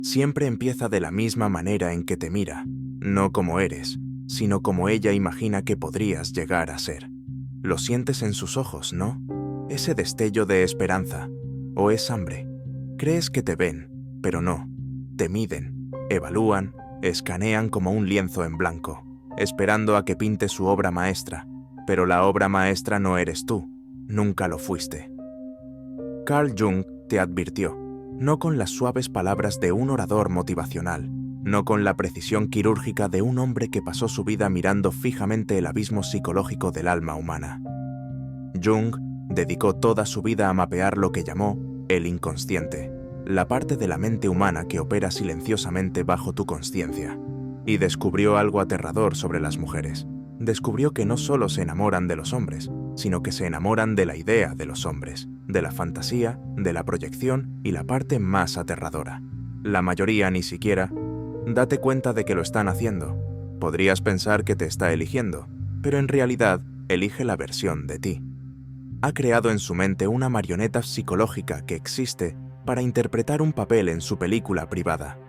Siempre empieza de la misma manera en que te mira, no como eres, sino como ella imagina que podrías llegar a ser. Lo sientes en sus ojos, ¿no? Ese destello de esperanza. ¿O es hambre? Crees que te ven, pero no. Te miden, evalúan, escanean como un lienzo en blanco, esperando a que pinte su obra maestra. Pero la obra maestra no eres tú, nunca lo fuiste. Carl Jung te advirtió, no con las suaves palabras de un orador motivacional, no con la precisión quirúrgica de un hombre que pasó su vida mirando fijamente el abismo psicológico del alma humana. Jung dedicó toda su vida a mapear lo que llamó el inconsciente, la parte de la mente humana que opera silenciosamente bajo tu consciencia, y descubrió algo aterrador sobre las mujeres. Descubrió que no solo se enamoran de los hombres, sino que se enamoran de la idea de los hombres, de la fantasía, de la proyección y la parte más aterradora. La mayoría ni siquiera. Date cuenta de que lo están haciendo. Podrías pensar que te está eligiendo, pero en realidad elige la versión de ti. Ha creado en su mente una marioneta psicológica que existe para interpretar un papel en su película privada.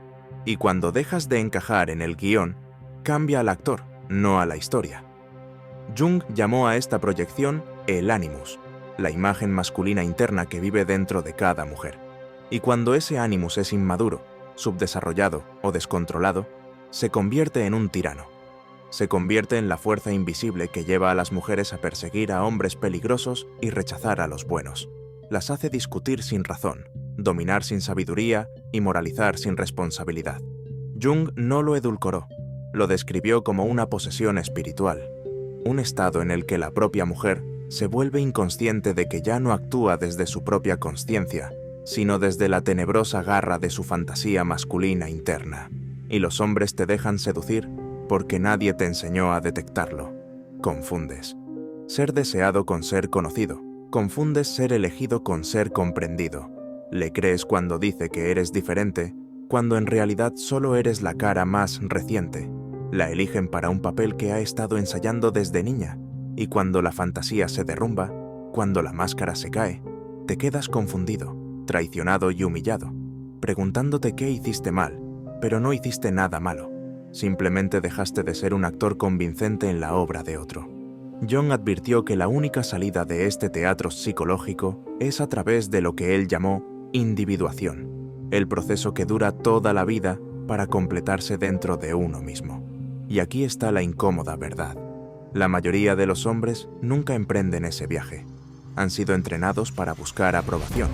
Y cuando dejas de encajar en el guión, cambia al actor, no a la historia. Jung llamó a esta proyección el Animus, la imagen masculina interna que vive dentro de cada mujer. Y cuando ese Animus es inmaduro, subdesarrollado o descontrolado, se convierte en un tirano. Se convierte en la fuerza invisible que lleva a las mujeres a perseguir a hombres peligrosos y rechazar a los buenos. Las hace discutir sin razón, dominar sin sabiduría y moralizar sin responsabilidad. Jung no lo edulcoró, lo describió como una posesión espiritual, un estado en el que la propia mujer se vuelve inconsciente de que ya no actúa desde su propia consciencia, sino desde la tenebrosa garra de su fantasía masculina interna. Y los hombres te dejan seducir porque nadie te enseñó a detectarlo. Confundes. Ser deseado con ser conocido. Confundes ser elegido con ser comprendido. Le crees cuando dice que eres diferente, cuando en realidad solo eres la cara más reciente. La eligen para un papel que ha estado ensayando desde niña, y cuando la fantasía se derrumba, cuando la máscara se cae, te quedas confundido, traicionado y humillado, preguntándote qué hiciste mal, pero no hiciste nada malo. Simplemente dejaste de ser un actor convincente en la obra de otro. Jung advirtió que la única salida de este teatro psicológico es a través de lo que él llamó individuación, el proceso que dura toda la vida para completarse dentro de uno mismo. Y aquí está la incómoda verdad. La mayoría de los hombres nunca emprenden ese viaje. Han sido entrenados para buscar aprobación,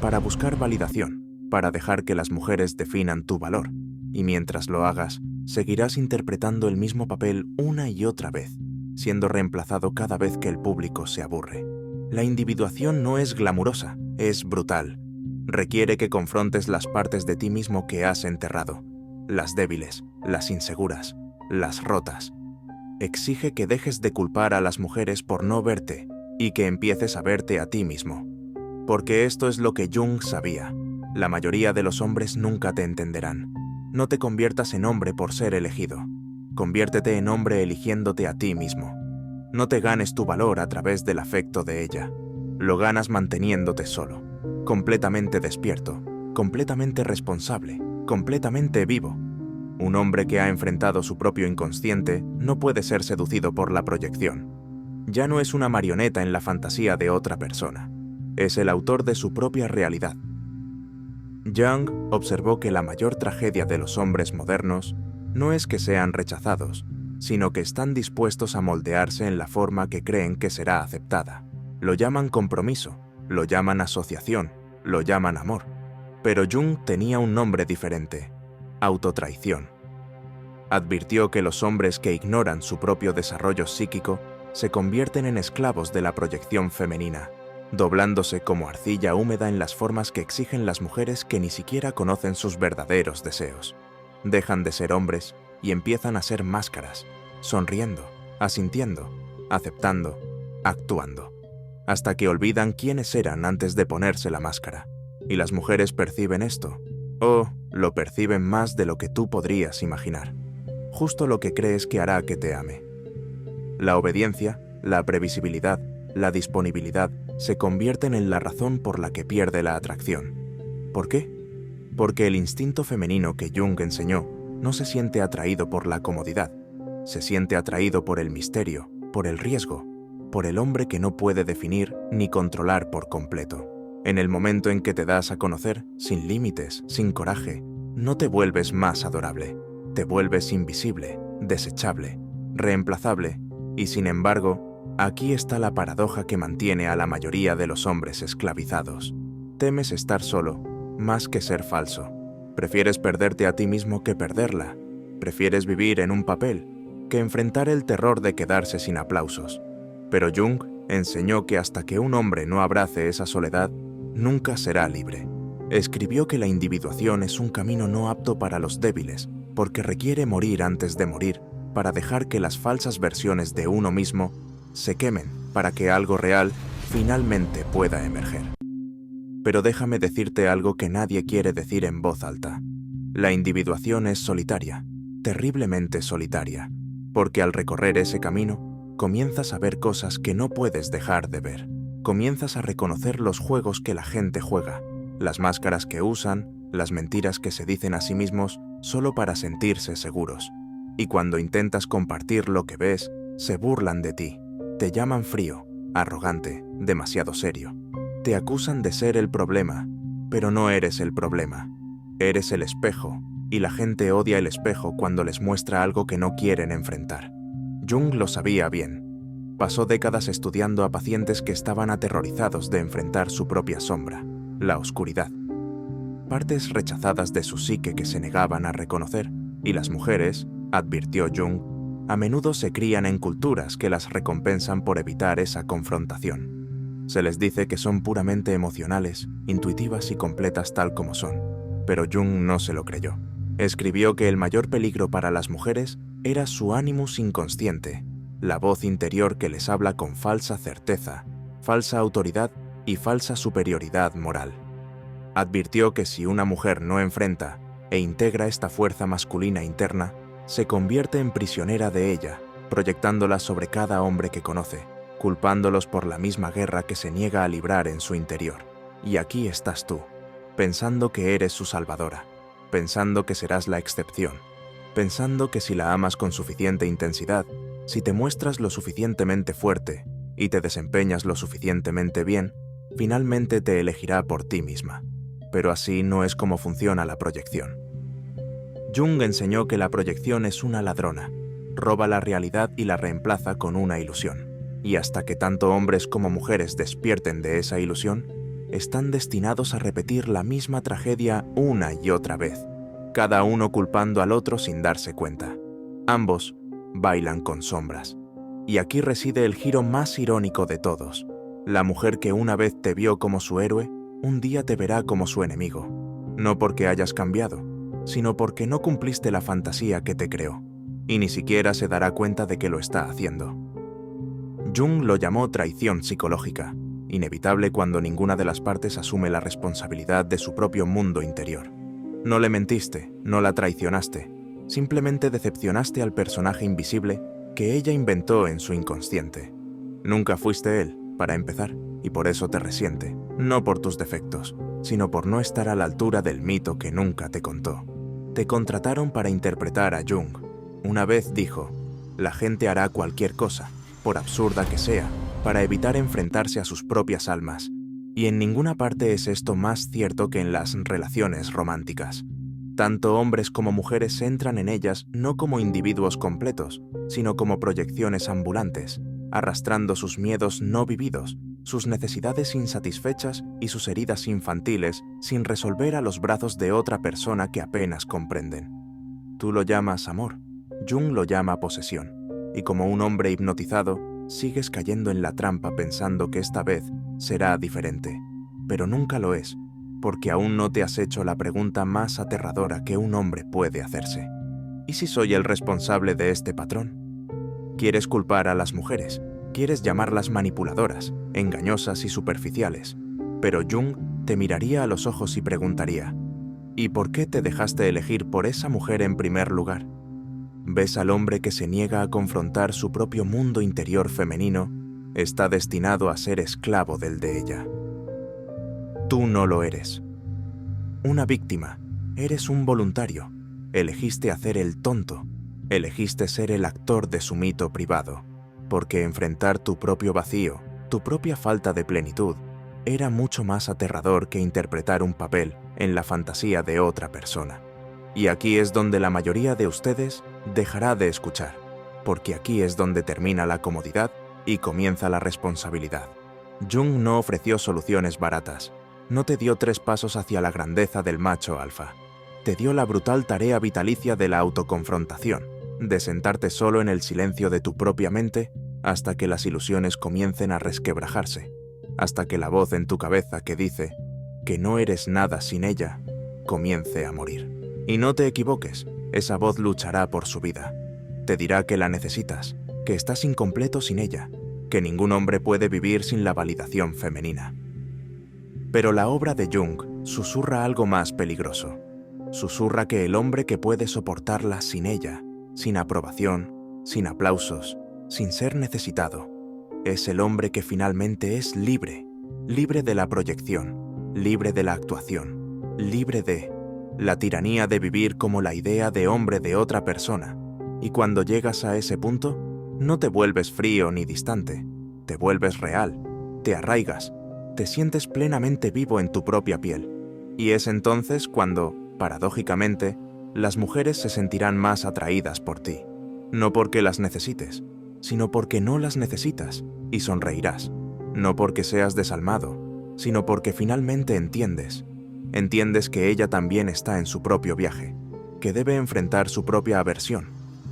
para buscar validación, para dejar que las mujeres definan tu valor. Y mientras lo hagas, seguirás interpretando el mismo papel una y otra vez, siendo reemplazado cada vez que el público se aburre. La individuación no es glamurosa, es brutal. Requiere que confrontes las partes de ti mismo que has enterrado, las débiles, las inseguras, las rotas. Exige que dejes de culpar a las mujeres por no verte y que empieces a verte a ti mismo. Porque esto es lo que Jung sabía. La mayoría de los hombres nunca te entenderán. No te conviertas en hombre por ser elegido. Conviértete en hombre eligiéndote a ti mismo. No te ganes tu valor a través del afecto de ella. Lo ganas manteniéndote solo, completamente despierto, completamente responsable, completamente vivo. Un hombre que ha enfrentado su propio inconsciente no puede ser seducido por la proyección. Ya no es una marioneta en la fantasía de otra persona. Es el autor de su propia realidad. Jung observó que la mayor tragedia de los hombres modernos no es que sean rechazados, sino que están dispuestos a moldearse en la forma que creen que será aceptada. Lo llaman compromiso, lo llaman asociación, lo llaman amor. Pero Jung tenía un nombre diferente: autotraición. Advirtió que los hombres que ignoran su propio desarrollo psíquico se convierten en esclavos de la proyección femenina, doblándose como arcilla húmeda en las formas que exigen las mujeres que ni siquiera conocen sus verdaderos deseos. Dejan de ser hombres y empiezan a ser máscaras, sonriendo, asintiendo, aceptando, actuando, hasta que olvidan quiénes eran antes de ponerse la máscara. Y las mujeres perciben esto, o lo perciben más de lo que tú podrías imaginar. Justo lo que crees que hará que te ame. La obediencia, la previsibilidad, la disponibilidad se convierten en la razón por la que pierde la atracción. ¿Por qué? porque el instinto femenino que Jung enseñó no se siente atraído por la comodidad, se siente atraído por el misterio, por el riesgo, por el hombre que no puede definir ni controlar por completo. En el momento en que te das a conocer, sin límites, sin coraje, no te vuelves más adorable, te vuelves invisible, desechable, reemplazable, y sin embargo, aquí está la paradoja que mantiene a la mayoría de los hombres esclavizados. Temes estar solo, más que ser falso. Prefieres perderte a ti mismo que perderla. Prefieres vivir en un papel que enfrentar el terror de quedarse sin aplausos. Pero Jung enseñó que hasta que un hombre no abrace esa soledad, nunca será libre. Escribió que la individuación es un camino no apto para los débiles, porque requiere morir antes de morir, para dejar que las falsas versiones de uno mismo se quemen, para que algo real finalmente pueda emerger. Pero déjame decirte algo que nadie quiere decir en voz alta. La individuación es solitaria, terriblemente solitaria, porque al recorrer ese camino, comienzas a ver cosas que no puedes dejar de ver. Comienzas a reconocer los juegos que la gente juega, las máscaras que usan, las mentiras que se dicen a sí mismos solo para sentirse seguros. Y cuando intentas compartir lo que ves, se burlan de ti, te llaman frío, arrogante, demasiado serio. Te acusan de ser el problema, pero no eres el problema. Eres el espejo, y la gente odia el espejo cuando les muestra algo que no quieren enfrentar. Jung lo sabía bien. Pasó décadas estudiando a pacientes que estaban aterrorizados de enfrentar su propia sombra, la oscuridad. Partes rechazadas de su psique que se negaban a reconocer, y las mujeres, advirtió Jung, a menudo se crían en culturas que las recompensan por evitar esa confrontación. Se les dice que son puramente emocionales, intuitivas y completas tal como son, pero Jung no se lo creyó. Escribió que el mayor peligro para las mujeres era su animus inconsciente, la voz interior que les habla con falsa certeza, falsa autoridad y falsa superioridad moral. Advirtió que si una mujer no enfrenta e integra esta fuerza masculina interna, se convierte en prisionera de ella, proyectándola sobre cada hombre que conoce, culpándolos por la misma guerra que se niega a librar en su interior. Y aquí estás tú, pensando que eres su salvadora, pensando que serás la excepción, pensando que si la amas con suficiente intensidad, si te muestras lo suficientemente fuerte y te desempeñas lo suficientemente bien, finalmente te elegirá por ti misma. Pero así no es como funciona la proyección. Jung enseñó que la proyección es una ladrona, roba la realidad y la reemplaza con una ilusión. Y hasta que tanto hombres como mujeres despierten de esa ilusión, están destinados a repetir la misma tragedia una y otra vez, cada uno culpando al otro sin darse cuenta. Ambos bailan con sombras. Y aquí reside el giro más irónico de todos. La mujer que una vez te vio como su héroe, un día te verá como su enemigo. No porque hayas cambiado, sino porque no cumpliste la fantasía que te creó, y ni siquiera se dará cuenta de que lo está haciendo. Jung lo llamó traición psicológica, inevitable cuando ninguna de las partes asume la responsabilidad de su propio mundo interior. No le mentiste, no la traicionaste, simplemente decepcionaste al personaje invisible que ella inventó en su inconsciente. Nunca fuiste él, para empezar, y por eso te resiente, no por tus defectos, sino por no estar a la altura del mito que nunca te contó. Te contrataron para interpretar a Jung. Una vez dijo, la gente hará cualquier cosa, por absurda que sea, para evitar enfrentarse a sus propias almas. Y en ninguna parte es esto más cierto que en las relaciones románticas. Tanto hombres como mujeres entran en ellas no como individuos completos, sino como proyecciones ambulantes, arrastrando sus miedos no vividos, sus necesidades insatisfechas y sus heridas infantiles sin resolver a los brazos de otra persona que apenas comprenden. Tú lo llamas amor, Jung lo llama posesión, y como un hombre hipnotizado, sigues cayendo en la trampa pensando que esta vez será diferente, pero nunca lo es, porque aún no te has hecho la pregunta más aterradora que un hombre puede hacerse. ¿Y si soy el responsable de este patrón? Quieres culpar a las mujeres, quieres llamarlas manipuladoras, engañosas y superficiales, pero Jung te miraría a los ojos y preguntaría, ¿y por qué te dejaste elegir por esa mujer en primer lugar? ¿Ves al hombre que se niega a confrontar su propio mundo interior femenino? Está destinado a ser esclavo del de ella. Tú no lo eres. Una víctima, Eres un voluntario. Elegiste hacer el tonto. Elegiste ser el actor de su mito privado. Porque enfrentar tu propio vacío, tu propia falta de plenitud, era mucho más aterrador que interpretar un papel en la fantasía de otra persona. Y aquí es donde la mayoría de ustedes dejará de escuchar, porque aquí es donde termina la comodidad y comienza la responsabilidad. Jung no ofreció soluciones baratas, no te dio 3 pasos hacia la grandeza del macho alfa. Te dio la brutal tarea vitalicia de la autoconfrontación, de sentarte solo en el silencio de tu propia mente hasta que las ilusiones comiencen a resquebrajarse, hasta que la voz en tu cabeza que dice que no eres nada sin ella comience a morir. Y no te equivoques, esa voz luchará por su vida. Te dirá que la necesitas, que estás incompleto sin ella, que ningún hombre puede vivir sin la validación femenina. Pero la obra de Jung susurra algo más peligroso. Susurra que el hombre que puede soportarla sin ella, sin aprobación, sin aplausos, sin ser necesitado, es el hombre que finalmente es libre, libre de la proyección, libre de la actuación, libre de la tiranía de vivir como la idea de hombre de otra persona. Y cuando llegas a ese punto, no te vuelves frío ni distante, te vuelves real, te arraigas, te sientes plenamente vivo en tu propia piel. Y es entonces cuando, paradójicamente, las mujeres se sentirán más atraídas por ti. No porque las necesites, sino porque no las necesitas, y sonreirás. No porque seas desalmado, sino porque finalmente entiendes. Entiendes que ella también está en su propio viaje, que debe enfrentar su propia aversión,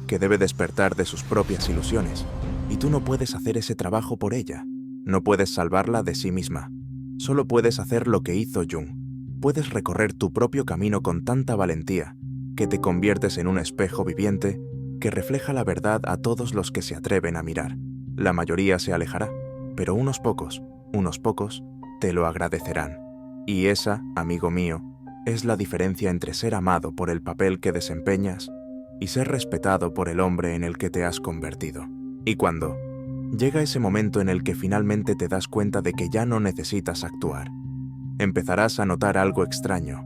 que debe despertar de sus propias ilusiones, y tú no puedes hacer ese trabajo por ella. No puedes salvarla de sí misma. Solo puedes hacer lo que hizo Jung. Puedes recorrer tu propio camino con tanta valentía que te conviertes en un espejo viviente que refleja la verdad a todos los que se atreven a mirar. La mayoría se alejará, pero unos pocos, te lo agradecerán. Y esa, amigo mío, es la diferencia entre ser amado por el papel que desempeñas y ser respetado por el hombre en el que te has convertido. Y cuando llega ese momento en el que finalmente te das cuenta de que ya no necesitas actuar, empezarás a notar algo extraño.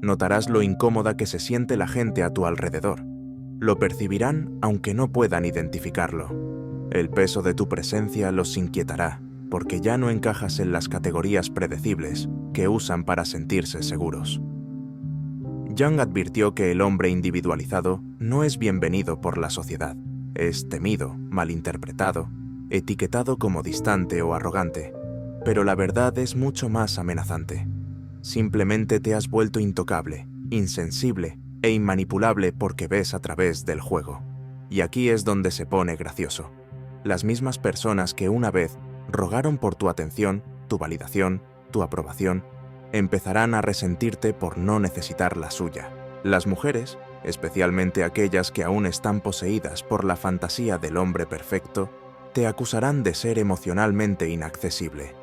Notarás lo incómoda que se siente la gente a tu alrededor. Lo percibirán aunque no puedan identificarlo. El peso de tu presencia los inquietará, porque ya no encajas en las categorías predecibles que usan para sentirse seguros. Jung advirtió que el hombre individualizado no es bienvenido por la sociedad. Es temido, malinterpretado, etiquetado como distante o arrogante. Pero la verdad es mucho más amenazante. Simplemente te has vuelto intocable, insensible e inmanipulable porque ves a través del juego. Y aquí es donde se pone gracioso. Las mismas personas que una vez rogaron por tu atención, tu validación, tu aprobación, empezarán a resentirte por no necesitar la suya. Las mujeres, especialmente aquellas que aún están poseídas por la fantasía del hombre perfecto, te acusarán de ser emocionalmente inaccesible.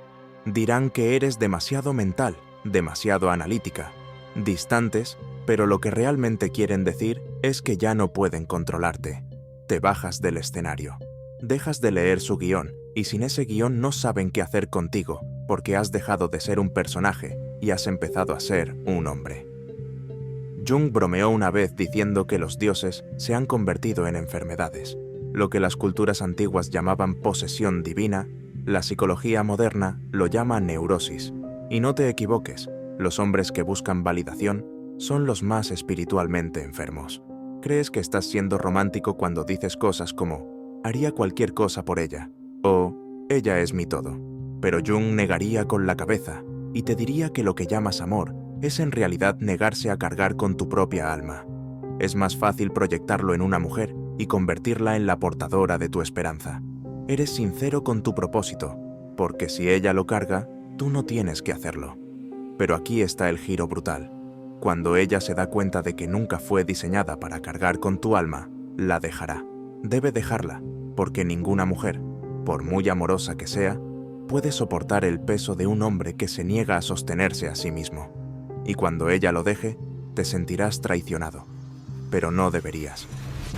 Dirán que eres demasiado mental, demasiado analítica, distantes, pero lo que realmente quieren decir es que ya no pueden controlarte. Te bajas del escenario. Dejas de leer su guión, y sin ese guión no saben qué hacer contigo, porque has dejado de ser un personaje y has empezado a ser un hombre. Jung bromeó una vez diciendo que los dioses se han convertido en enfermedades. Lo que las culturas antiguas llamaban posesión divina, la psicología moderna lo llama neurosis. Y no te equivoques, los hombres que buscan validación son los más espiritualmente enfermos. Crees que estás siendo romántico cuando dices cosas como «haría cualquier cosa por ella» o «ella es mi todo». Pero Jung negaría con la cabeza y te diría que lo que llamas amor es en realidad negarse a cargar con tu propia alma. Es más fácil proyectarlo en una mujer y convertirla en la portadora de tu esperanza. Eres sincero con tu propósito, porque si ella lo carga, tú no tienes que hacerlo. Pero aquí está el giro brutal. Cuando ella se da cuenta de que nunca fue diseñada para cargar con tu alma, la dejará. Debe dejarla, porque ninguna mujer, por muy amorosa que sea, puede soportar el peso de un hombre que se niega a sostenerse a sí mismo. Y cuando ella lo deje, te sentirás traicionado. Pero no deberías.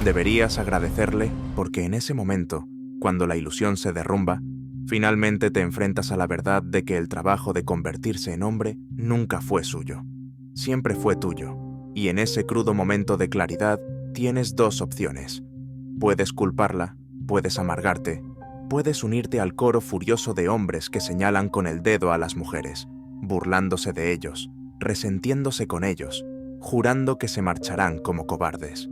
Deberías agradecerle porque en ese momento, cuando la ilusión se derrumba, finalmente te enfrentas a la verdad de que el trabajo de convertirse en hombre nunca fue suyo. Siempre fue tuyo. Y en ese crudo momento de claridad tienes dos opciones. Puedes culparla, puedes amargarte, puedes unirte al coro furioso de hombres que señalan con el dedo a las mujeres, burlándose de ellos, resentiéndose con ellos, jurando que se marcharán como cobardes.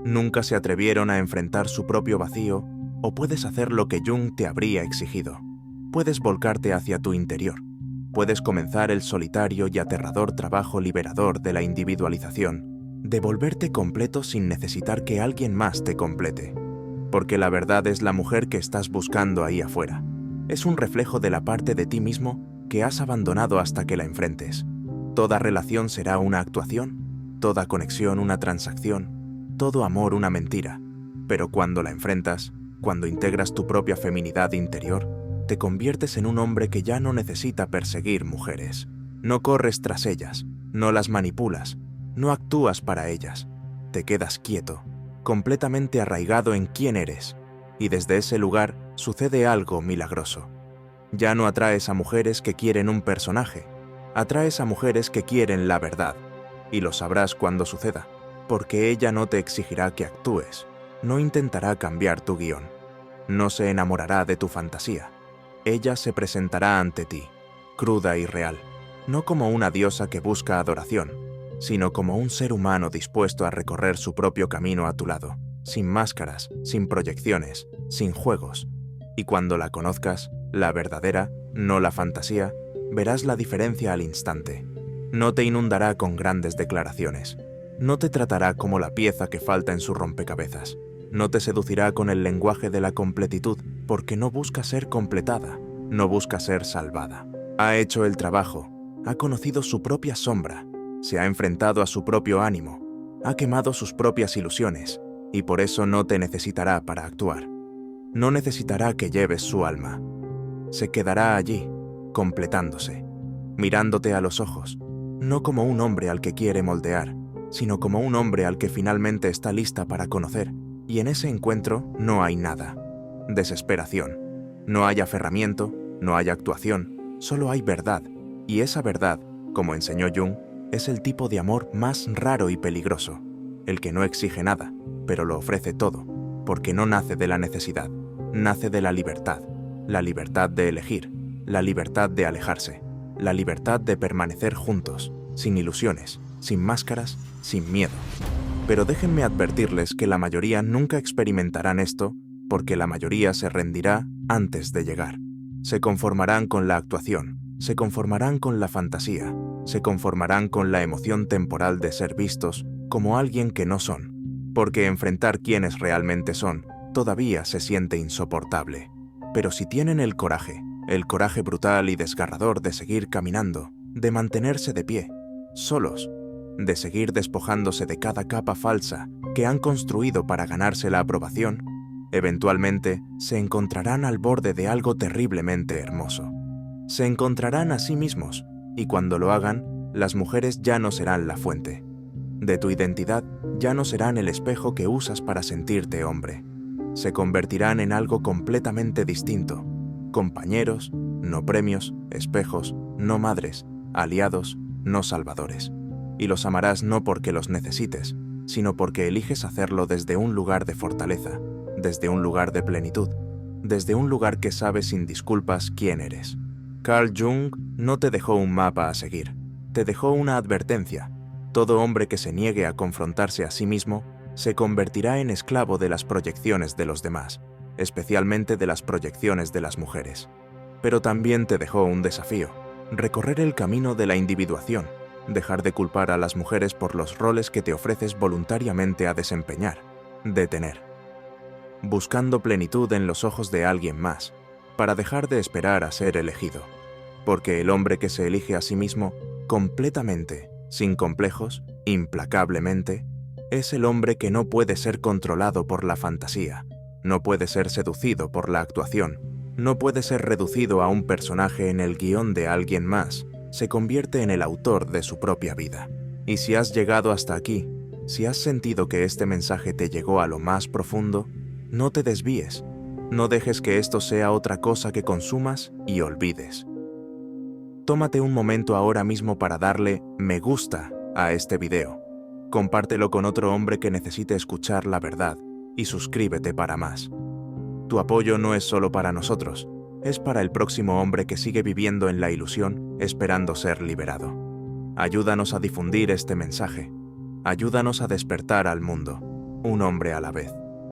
Nunca se atrevieron a enfrentar su propio vacío, o puedes hacer lo que Jung te habría exigido. Puedes volcarte hacia tu interior. Puedes comenzar el solitario y aterrador trabajo liberador de la individualización, de volverte completo sin necesitar que alguien más te complete. Porque la verdad es la mujer que estás buscando ahí afuera. Es un reflejo de la parte de ti mismo que has abandonado hasta que la enfrentes. Toda relación será una actuación, toda conexión una transacción, todo amor una mentira. Pero cuando la enfrentas, cuando integras tu propia feminidad interior, te conviertes en un hombre que ya no necesita perseguir mujeres. No corres tras ellas, no las manipulas, no actúas para ellas. Te quedas quieto, completamente arraigado en quién eres, y desde ese lugar sucede algo milagroso. Ya no atraes a mujeres que quieren un personaje, atraes a mujeres que quieren la verdad, y lo sabrás cuando suceda, porque ella no te exigirá que actúes, no intentará cambiar tu guión, no se enamorará de tu fantasía. Ella se presentará ante ti, cruda y real, no como una diosa que busca adoración, sino como un ser humano dispuesto a recorrer su propio camino a tu lado, sin máscaras, sin proyecciones, sin juegos. Y cuando la conozcas, la verdadera, no la fantasía, verás la diferencia al instante. No te inundará con grandes declaraciones. No te tratará como la pieza que falta en su rompecabezas. No te seducirá con el lenguaje de la completitud, porque no busca ser completada, no busca ser salvada. Ha hecho el trabajo, ha conocido su propia sombra, se ha enfrentado a su propio ánimo, ha quemado sus propias ilusiones, y por eso no te necesitará para actuar. No necesitará que lleves su alma. Se quedará allí, completándose, mirándote a los ojos, no como un hombre al que quiere moldear, sino como un hombre al que finalmente está lista para conocer, y en ese encuentro no hay nada. Desesperación. No hay aferramiento, no hay actuación, solo hay verdad, y esa verdad, como enseñó Jung, es el tipo de amor más raro y peligroso, el que no exige nada, pero lo ofrece todo, porque no nace de la necesidad, nace de la libertad de elegir, la libertad de alejarse, la libertad de permanecer juntos, sin ilusiones, sin máscaras, sin miedo. Pero déjenme advertirles que la mayoría nunca experimentarán esto, porque la mayoría se rendirá antes de llegar. Se conformarán con la actuación, se conformarán con la fantasía, se conformarán con la emoción temporal de ser vistos como alguien que no son, porque enfrentar quienes realmente son, todavía se siente insoportable. Pero si tienen el coraje brutal y desgarrador de seguir caminando, de mantenerse de pie, solos, de seguir despojándose de cada capa falsa que han construido para ganarse la aprobación, eventualmente se encontrarán al borde de algo terriblemente hermoso. Se encontrarán a sí mismos, y cuando lo hagan, las mujeres ya no serán la fuente. De tu identidad ya no serán el espejo que usas para sentirte hombre. Se convertirán en algo completamente distinto. Compañeros, no premios, espejos, no madres, aliados, no salvadores. Y los amarás no porque los necesites, sino porque eliges hacerlo desde un lugar de fortaleza, desde un lugar de plenitud, desde un lugar que sabe sin disculpas quién eres. Carl Jung no te dejó un mapa a seguir, te dejó una advertencia. Todo hombre que se niegue a confrontarse a sí mismo se convertirá en esclavo de las proyecciones de los demás, especialmente de las proyecciones de las mujeres. Pero también te dejó un desafío, recorrer el camino de la individuación, dejar de culpar a las mujeres por los roles que te ofreces voluntariamente a desempeñar, de tener. Buscando plenitud en los ojos de alguien más, para dejar de esperar a ser elegido. Porque el hombre que se elige a sí mismo, completamente, sin complejos, implacablemente, es el hombre que no puede ser controlado por la fantasía, no puede ser seducido por la actuación, no puede ser reducido a un personaje en el guión de alguien más, se convierte en el autor de su propia vida. Y si has llegado hasta aquí, si has sentido que este mensaje te llegó a lo más profundo, no te desvíes, no dejes que esto sea otra cosa que consumas y olvides. Tómate un momento ahora mismo para darle me gusta a este video. Compártelo con otro hombre que necesite escuchar la verdad y suscríbete para más. Tu apoyo no es solo para nosotros, es para el próximo hombre que sigue viviendo en la ilusión esperando ser liberado. Ayúdanos a difundir este mensaje. Ayúdanos a despertar al mundo, un hombre a la vez.